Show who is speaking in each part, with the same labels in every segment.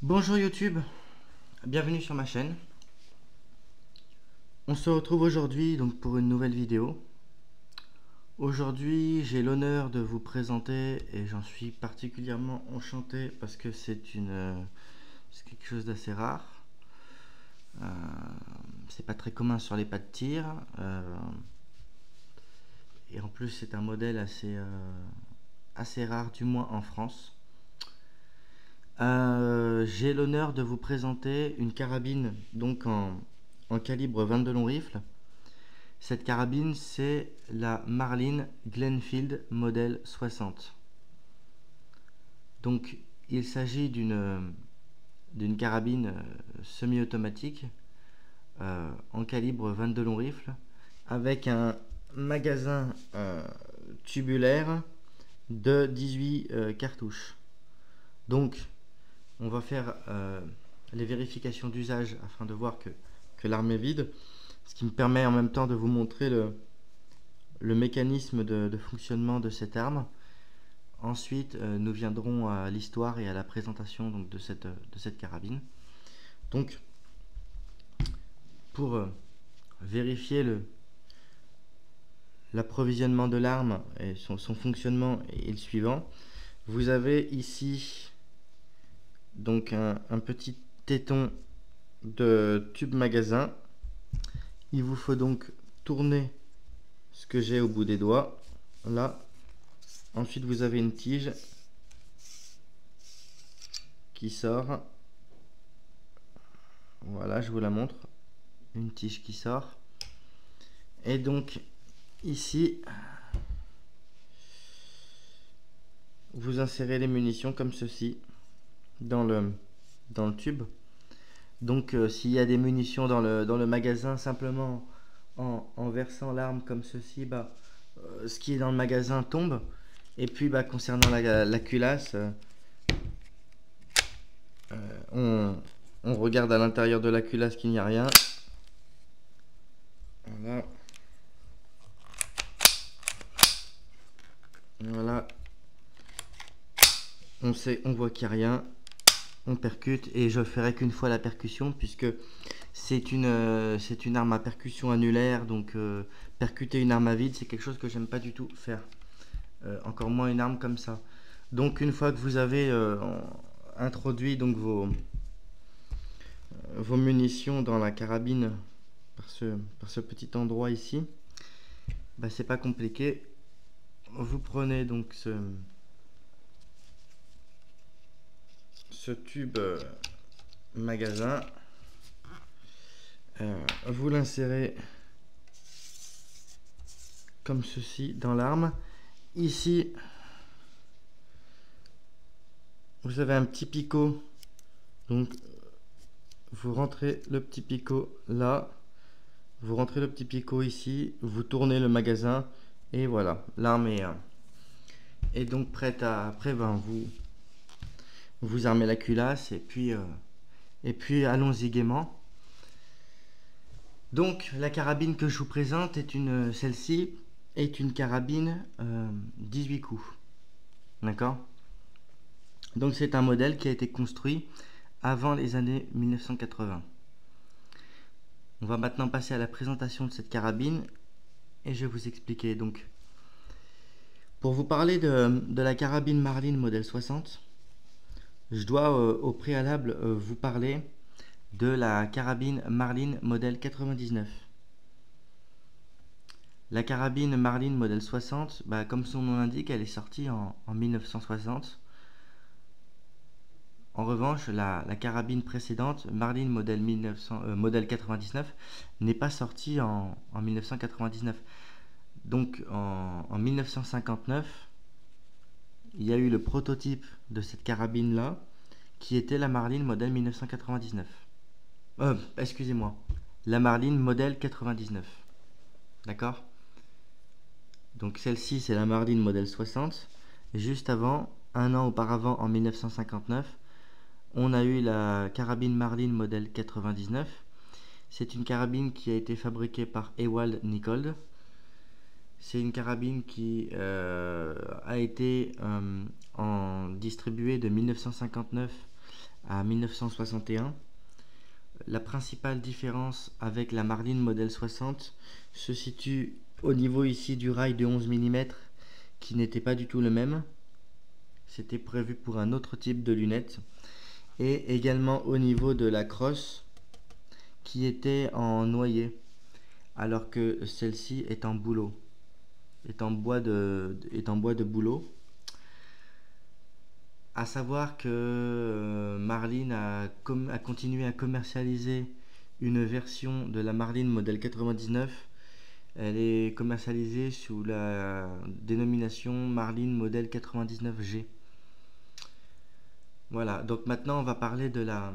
Speaker 1: Bonjour YouTube, bienvenue sur ma chaîne. On se retrouve aujourd'hui donc pour une nouvelle vidéo. Aujourd'hui, j'ai l'honneur de vous présenter et j'en suis particulièrement enchanté parce que c'est quelque chose d'assez rare. C'est pas très commun sur les pas de tir et en plus c'est un modèle assez rare, du moins en France. J'ai l'honneur de vous présenter une carabine donc en calibre 22 long rifle. Cette carabine, c'est la Marlin Glenfield modèle 60. Donc, il s'agit d'une carabine semi-automatique en calibre 22 long rifle avec un magasin tubulaire de 18 cartouches. Donc, on va faire les vérifications d'usage afin de voir que l'arme est vide, ce qui me permet en même temps de vous montrer le mécanisme de fonctionnement de cette arme. Ensuite, nous viendrons à l'histoire et à la présentation donc, de cette carabine. Donc, pour vérifier l'approvisionnement de l'arme et son fonctionnement est le suivant. Vous avez ici donc un petit téton de tube magasin. Il vous faut donc tourner ce que j'ai au bout des doigts là. Ensuite vous avez une tige qui sort, voilà, je vous la montre, une tige qui sort, et donc ici vous insérez les munitions comme ceci dans le tube. Donc s'il y a des munitions dans le magasin, simplement en versant l'arme comme ceci, ce qui est dans le magasin tombe. Et puis concernant la culasse, on regarde à l'intérieur de la culasse qu'il n'y a rien. Voilà. Voilà. On voit qu'il n'y a rien. On percute et je ferai qu'une fois la percussion puisque c'est une arme à percussion annulaire. Donc percuter une arme à vide, c'est quelque chose que j'aime pas du tout faire. Encore moins une arme comme ça. Donc une fois que vous avez introduit donc vos munitions dans la carabine par ce petit endroit ici, c'est pas compliqué. Vous prenez donc ce tube magasin, vous l'insérez comme ceci dans l'arme. Ici vous avez un petit picot, donc vous rentrez le petit picot là, vous rentrez le petit picot ici, vous tournez le magasin et voilà, l'arme est donc prête à, après vous armez la culasse et puis allons-y gaiement. Donc la carabine que je vous présente celle-ci est une carabine 18 coups, d'accord. Donc c'est un modèle qui a été construit avant les années 1980. On va maintenant passer à la présentation de cette carabine et je vais vous expliquer. Donc, pour vous parler de la carabine Marlin modèle 60, je dois au préalable vous parler de la carabine Marlin modèle 99. La carabine Marlin modèle 60, comme son nom l'indique, elle est sortie en 1960. En revanche, la carabine précédente, Marlin modèle 99, n'est pas sortie en 1999. Donc en 1959, il y a eu le prototype de cette carabine là, qui était la Marlin modèle 1999. Excusez-moi, la Marlin modèle 99. D'accord? Donc celle-ci c'est la Marlin modèle 60. Et juste avant, un an auparavant, en 1959, on a eu la carabine Marlin modèle 99. C'est une carabine qui a été fabriquée par Ewald Nicold. C'est une carabine qui a été distribuée de 1959 à 1961. La principale différence avec la Marlin modèle 60 se situe au niveau ici du rail de 11 mm qui n'était pas du tout le même. C'était prévu pour un autre type de lunettes. Et également au niveau de la crosse qui était en noyer, alors que celle-ci est en bouleau, est en bois de bouleau. À savoir que Marlin a continué à commercialiser une version de la Marlin modèle 99. Elle est commercialisée sous la dénomination Marlin modèle 99G. Voilà, donc maintenant on va parler de la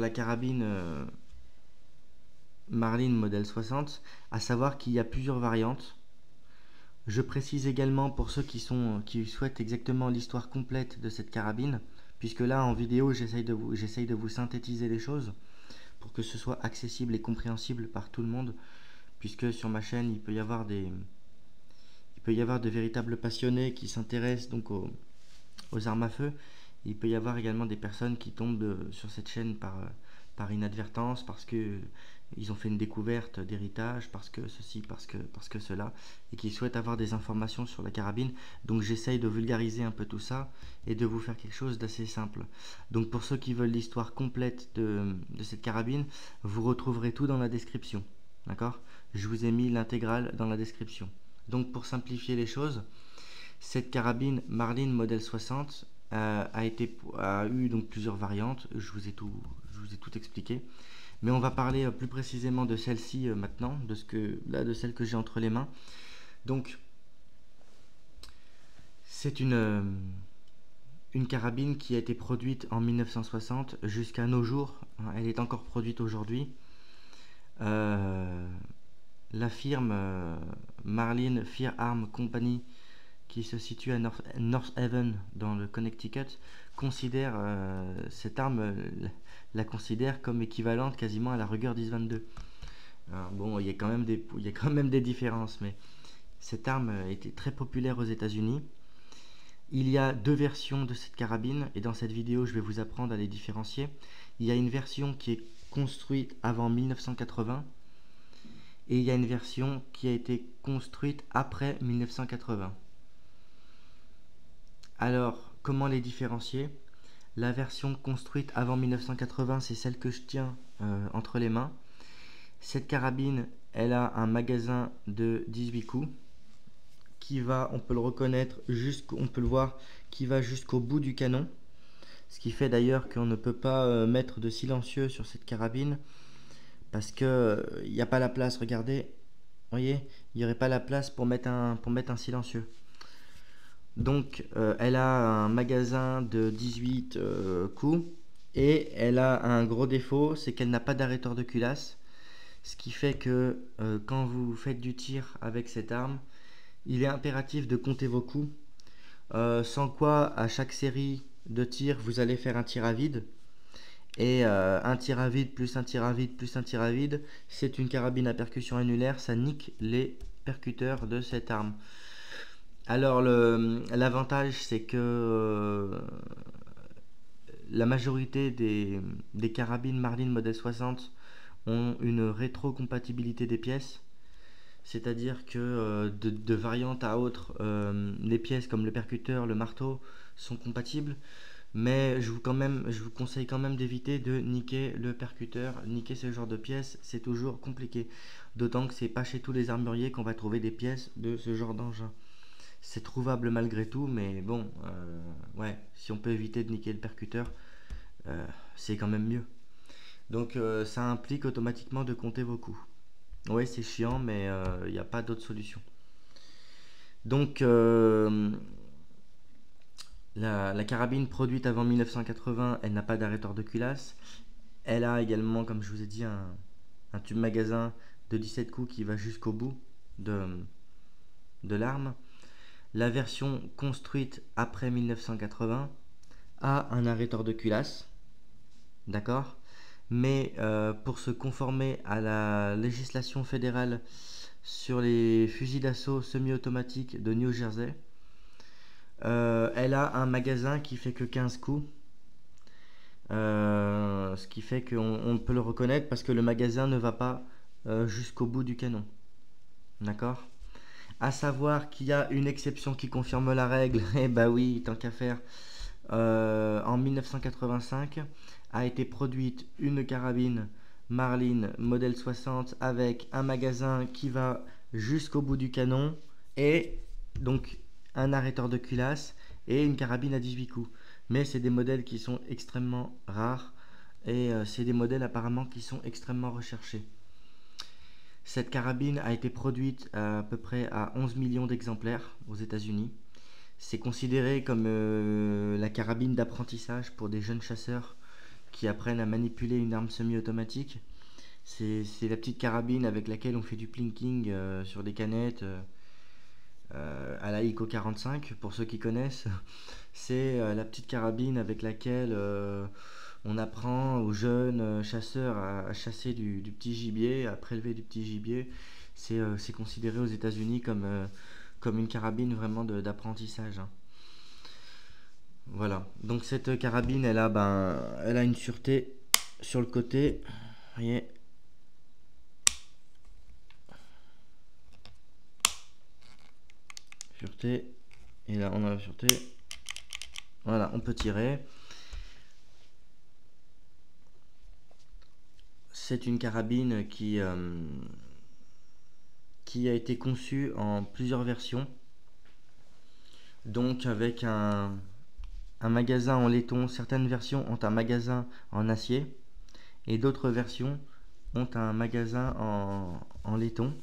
Speaker 1: carabine Marlin modèle 60, à savoir qu'il y a plusieurs variantes. Je précise également pour ceux qui souhaitent exactement l'histoire complète de cette carabine, puisque là en vidéo j'essaye de vous synthétiser les choses pour que ce soit accessible et compréhensible par tout le monde, puisque sur ma chaîne il peut y avoir de véritables passionnés qui s'intéressent donc aux armes à feu. Il peut y avoir également des personnes qui tombent sur cette chaîne par inadvertance, parce que ils ont fait une découverte d'héritage, parce que ceci, parce que cela, et qui souhaitent avoir des informations sur la carabine. Donc j'essaye de vulgariser un peu tout ça et de vous faire quelque chose d'assez simple. Donc pour ceux qui veulent l'histoire complète de cette carabine, vous retrouverez tout dans la description. D'accord ? Je vous ai mis l'intégrale dans la description. Donc pour simplifier les choses, cette carabine Marlin modèle 60 a eu donc plusieurs variantes. Je vous ai tout expliqué. Mais on va parler plus précisément de celle-ci maintenant, de celle que j'ai entre les mains. Donc, c'est une carabine qui a été produite en 1960 jusqu'à nos jours. Elle est encore produite aujourd'hui. La firme Marlin Firearm Company, qui se situe à North Haven dans le Connecticut, considère cette arme, la considère comme équivalente quasiment à la Ruger 10-22. Alors, bon, il y a quand même des différences, mais cette arme était très populaire aux États-Unis. Il y a deux versions de cette carabine, et dans cette vidéo je vais vous apprendre à les différencier. Il y a une version qui est construite avant 1980 et il y a une version qui a été construite après 1980. Alors, comment les différencier? La version construite avant 1980, c'est celle que je tiens entre les mains. Cette carabine, elle a un magasin de 18 coups qui va, on peut le reconnaître, on peut le voir, qui va jusqu'au bout du canon. Ce qui fait d'ailleurs qu'on ne peut pas mettre de silencieux sur cette carabine parce que il n'y a pas la place. Regardez, vous voyez, il n'y aurait pas la place pour mettre un silencieux. Donc elle a un magasin de 18 coups et elle a un gros défaut, c'est qu'elle n'a pas d'arrêteur de culasse, ce qui fait que quand vous faites du tir avec cette arme, il est impératif de compter vos coups, sans quoi à chaque série de tirs vous allez faire un tir à vide, et un tir à vide plus un tir à vide plus un tir à vide, c'est une carabine à percussion annulaire, ça nique les percuteurs de cette arme. Alors l'avantage, c'est que la majorité des carabines Marlin modèle 60 ont une rétrocompatibilité des pièces, c'est-à-dire que de variante à autre, les pièces comme le percuteur, le marteau sont compatibles, mais je vous conseille quand même d'éviter de niquer le percuteur. Niquer ce genre de pièces, c'est toujours compliqué, d'autant que c'est pas chez tous les armuriers qu'on va trouver des pièces de ce genre d'engin. C'est trouvable malgré tout, mais bon, ouais, si on peut éviter de niquer le percuteur, c'est quand même mieux. Donc ça implique automatiquement de compter vos coups. Ouais, c'est chiant, mais il n'y a pas d'autre solution. Donc la carabine produite avant 1980, elle n'a pas d'arrêteur de culasse. Elle a également, comme je vous ai dit, un tube magasin de 17 coups qui va jusqu'au bout de l'arme. La version construite après 1980 a un arrêteur de culasse, d'accord, mais pour se conformer à la législation fédérale sur les fusils d'assaut semi-automatiques de New Jersey, elle a un magasin qui fait que 15 coups, Ce qui fait qu'on peut le reconnaître parce que le magasin ne va pas jusqu'au bout du canon. D'accord? À savoir qu'il y a une exception qui confirme la règle. Eh bah oui, tant qu'à faire. En 1985 a été produite une carabine Marlin modèle 60 avec un magasin qui va jusqu'au bout du canon et donc un arrêteur de culasse et une carabine à 18 coups. Mais c'est des modèles qui sont extrêmement rares et c'est des modèles apparemment qui sont extrêmement recherchés. Cette carabine a été produite à peu près à 11 millions d'exemplaires aux États-Unis. C'est considéré comme la carabine d'apprentissage pour des jeunes chasseurs qui apprennent à manipuler une arme semi-automatique. C'est la petite carabine avec laquelle on fait du plinking sur des canettes à la ICO 45, pour ceux qui connaissent. C'est la petite carabine avec laquelle on apprend aux jeunes chasseurs à chasser du petit gibier, à prélever du petit gibier. C'est considéré aux États-Unis comme une carabine vraiment d'apprentissage. Hein. Voilà. Donc cette carabine, elle a une sûreté sur le côté. Vous voyez. Sûreté. Et là, on a la sûreté. Voilà, on peut tirer. C'est une carabine qui a été conçue en plusieurs versions. Donc avec un magasin en laiton. Certaines versions ont un magasin en acier et d'autres versions ont un magasin en laiton.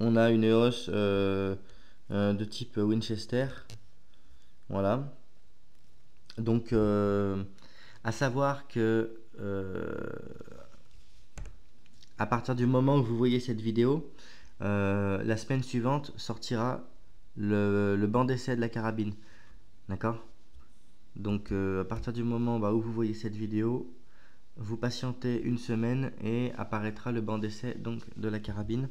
Speaker 1: On a une hausse de type Winchester. Voilà. Donc, à savoir que à partir du moment où vous voyez cette vidéo, la semaine suivante sortira le banc d'essai de la carabine. D'accord? Donc, à partir du moment où vous voyez cette vidéo, vous patientez une semaine et apparaîtra le banc d'essai donc de la carabine.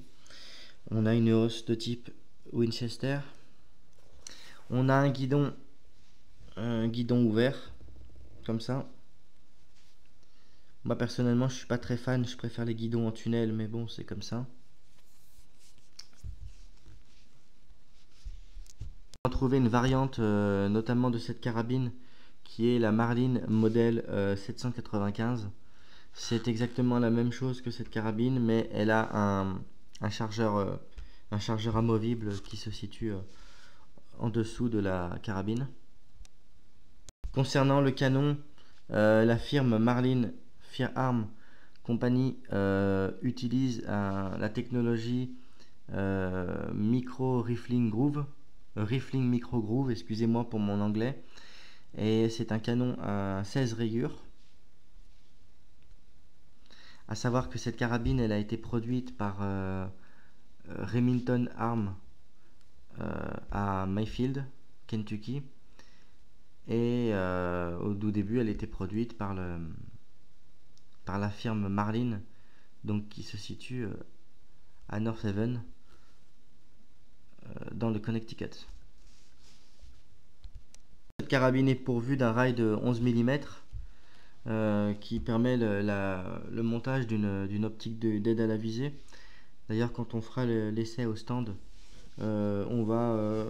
Speaker 1: On a une hausse de type Winchester. On a un guidon ouvert, comme ça. Moi personnellement, je suis pas très fan, je préfère les guidons en tunnel, mais bon, c'est comme ça. On va trouver une variante, notamment de cette carabine, qui est la Marlin modèle 795. C'est exactement la même chose que cette carabine, mais elle a un chargeur amovible qui se situe en dessous de la carabine. Concernant le canon, la firme Marlin Firearm Company utilise la technologie Rifling Micro Groove, excusez-moi pour mon anglais, et c'est un canon à 16 rayures. À savoir que cette carabine, elle a été produite par Remington Arms à Mayfield, Kentucky. Et au tout début, elle était produite par la firme Marlin, donc qui se situe à North Haven, dans le Connecticut. Cette carabine est pourvue d'un rail de 11 mm qui permet le montage d'une optique d'aide à la visée. D'ailleurs, quand on fera l'essai au stand, on va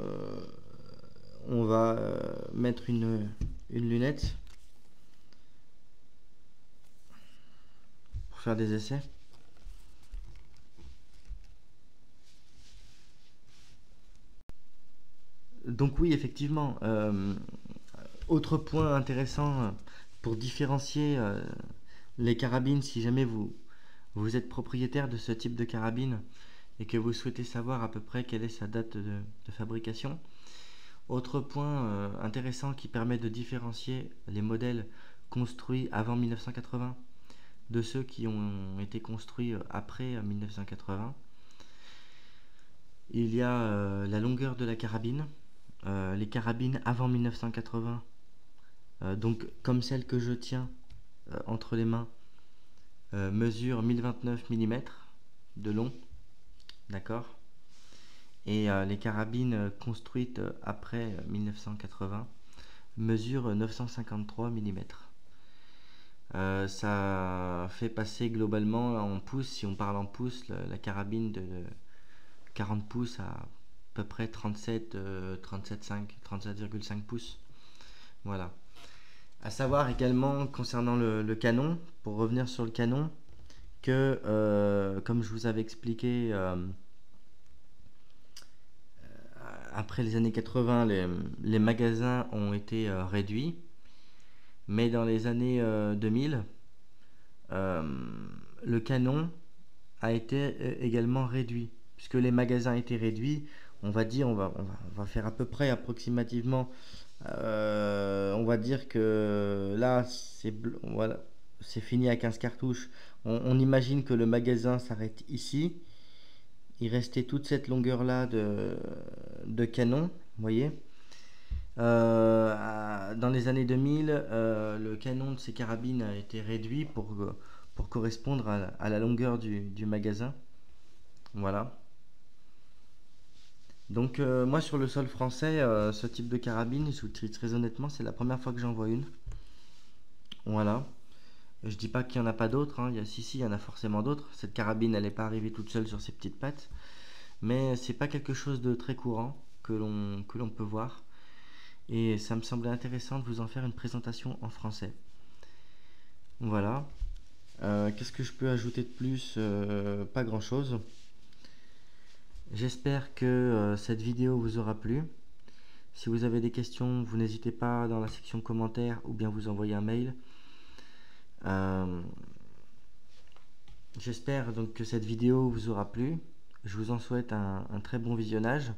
Speaker 1: mettre une lunette pour faire des essais. Donc oui, effectivement, autre point intéressant pour différencier les carabines, si jamais vous êtes propriétaire de ce type de carabine et que vous souhaitez savoir à peu près quelle est sa date de fabrication. Autre point intéressant qui permet de différencier les modèles construits avant 1980 de ceux qui ont été construits après 1980. Il y a la longueur de la carabine. Les carabines avant 1980, donc comme celle que je tiens entre les mains, mesurent 1029 mm de long, d'accord. Et les carabines construites après 1980 mesurent 953 mm. Ça fait passer globalement en pouces, si on parle en pouces, la carabine de 40 pouces à peu près 37,5 pouces. Voilà. À savoir également concernant le canon, pour revenir sur le canon, que comme je vous avais expliqué, après les années 80, les magasins ont été réduits, mais dans les années 2000, euh, le canon a été également réduit. Puisque les magasins étaient réduits, on va dire, on va faire à peu près approximativement, on va dire que là, voilà, c'est fini à 15 cartouches. On imagine que le magasin s'arrête ici. Il restait toute cette longueur-là de canon, vous voyez. Dans les années 2000, le canon de ces carabines a été réduit pour correspondre à la longueur du magasin. Voilà. Donc moi sur le sol français, ce type de carabine, je vous dis très honnêtement, c'est la première fois que j'en vois une. Voilà. Je dis pas qu'il n'y en a pas d'autres, hein. Si, il y en a forcément d'autres. Cette carabine, elle n'est pas arrivée toute seule sur ses petites pattes. Mais c'est pas quelque chose de très courant que l'on peut voir. Et ça me semblait intéressant de vous en faire une présentation en français. Voilà. Qu'est-ce que je peux ajouter de plus? Pas grand-chose. J'espère que cette vidéo vous aura plu. Si vous avez des questions, vous n'hésitez pas dans la section commentaires ou bien vous envoyer un mail. J'espère donc que cette vidéo vous aura plu. Je vous en souhaite un très bon visionnage.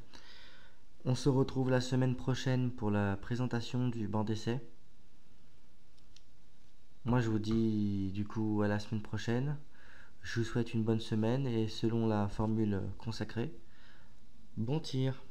Speaker 1: On se retrouve la semaine prochaine pour la présentation du banc d'essai. Moi je vous dis du coup à la semaine prochaine. Je vous souhaite une bonne semaine et selon la formule consacrée, bon tir!